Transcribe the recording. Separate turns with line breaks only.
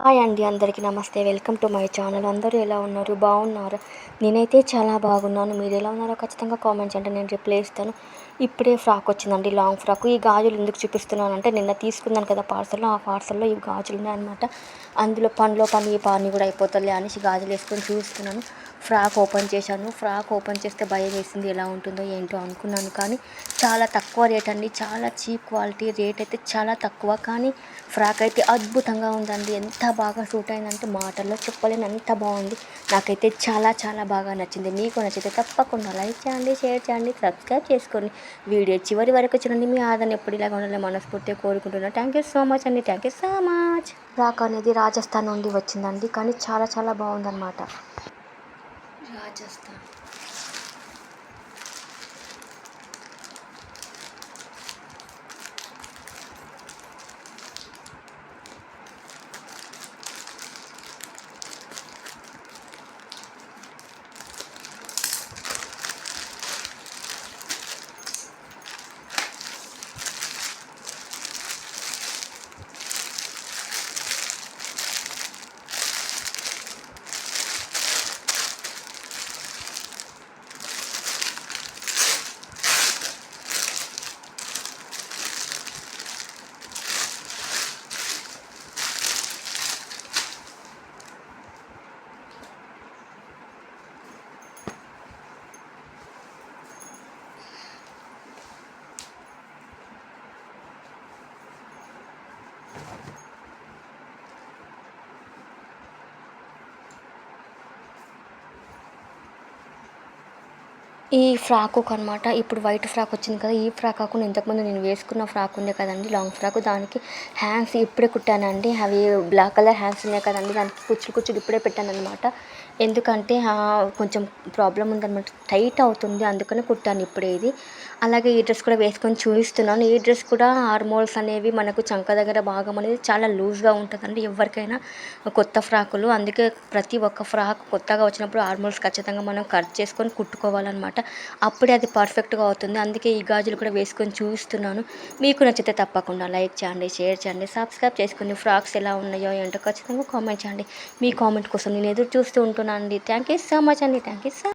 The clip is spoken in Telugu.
హాయ్ అండి, అందరికీ నమస్తే. Welcome to my channel. అందరూ ఎలా ఉన్నారు? బాగున్నారా? నేనైతే చాలా బాగున్నాను. మీరు ఎలా ఉన్నారో ఖచ్చితంగా కామెంట్స్ అంటే నేను రిప్లై ఇస్తాను. ఇప్పుడే ఫ్రాక్ వచ్చిందండి, లాంగ్ ఫ్రాక్. ఈ గాజులు ఎందుకు చూపిస్తున్నాను అంటే, నిన్న తీసుకున్నాను కదా పార్సల్లో, ఆ పార్సల్లో ఈ గాజులు ఉన్నాయన్నమాట. అందులో పనిలో పని ఈ పని కూడా అయిపోతుంది అనేసి గాజులు వేసుకొని చూస్తున్నాను. ఫ్రాక్ ఓపెన్ చేశాను. ఫ్రాక్ ఓపెన్ చేస్తే భయం వేసింది, ఎలా ఉంటుందో ఏంటో అనుకున్నాను. కానీ చాలా తక్కువ రేట్ అండి, చాలా చీప్ క్వాలిటీ. రేట్ అయితే చాలా తక్కువ, కానీ ఫ్రాక్ అయితే అద్భుతంగా ఉందండి. ఎంత బాగా సూట్ అయిందంటే మాటల్లో చెప్పలేను, అంత బాగుంది. నాకైతే చాలా చాలా బాగా నచ్చింది. మీకు నచ్చితే తప్పకుండా లైక్ చేయండి, షేర్ చేయండి, సబ్స్క్రైబ్ చేసుకోండి. వీడియో చివరి వరకు చూడండి. మీ ఆదరణ ఎప్పుడు ఇలాగ ఉండాలని మనస్ఫూర్తిగా కోరుకుంటున్నాను. థ్యాంక్ యూ సో మచ్ అండి, thank you so much. Frock అనేది రాజస్థాన్ నుండి వచ్చిందండి, కానీ చాలా చాలా బాగుందన్నమాట. రాజస్థాన్ ఈ ఫ్రాకు అనమాట. ఇప్పుడు వైట్ ఫ్రాక్ వచ్చింది కదా, ఈ ఫ్రాక్ కాకుండా ఇంతకుముందు నేను వేసుకున్న ఫ్రాక్ ఉండే కదండి, లాంగ్ ఫ్రాక్. దానికి హ్యాండ్స్ ఇప్పుడే కుట్టానండి. అవి బ్లాక్ కలర్ హ్యాండ్స్ ఉన్నాయి కదండి, దానికి కుచ్చులు ఇప్పుడే పెట్టానమాట. ఎందుకంటే కొంచెం ప్రాబ్లం ఉందన్నమాట, టైట్ అవుతుంది, అందుకని కుట్టాను ఇప్పుడే ఇది. అలాగే ఈ డ్రెస్ కూడా వేసుకొని చూపిస్తున్నాను. ఈ డ్రెస్ కూడా ఆర్మోల్స్ అనేవి మనకు చంక దగ్గర భాగం అనేది చాలా లూజ్గా ఉంటుందండి ఎవరికైనా కొత్త ఫ్రాకులు. అందుకే ప్రతి ఒక్క ఫ్రాక్ కొత్తగా వచ్చినప్పుడు ఆర్మోల్స్ ఖచ్చితంగా మనం కట్ చేసుకొని కుట్టుకోవాలన్నమాట. అప్పుడే అది పర్ఫెక్ట్గా అవుతుంది. అందుకే ఈ గాజులు కూడా వేసుకొని చూపిస్తున్నాను. మీకు నచ్చితే తప్పకుండా లైక్ చేయండి, షేర్ చేయండి, సబ్స్క్రైబ్ చేసుకుని ఫ్రాక్స్ ఎలా ఉన్నాయో ఏంటో ఖచ్చితంగా కామెంట్ చేయండి. మీ కామెంట్ కోసం నేను ఎదురు చూస్తూ ఉంటున్నాను అండి. థ్యాంక్ యూ సో మచ్ అండి, థ్యాంక్ యూ సో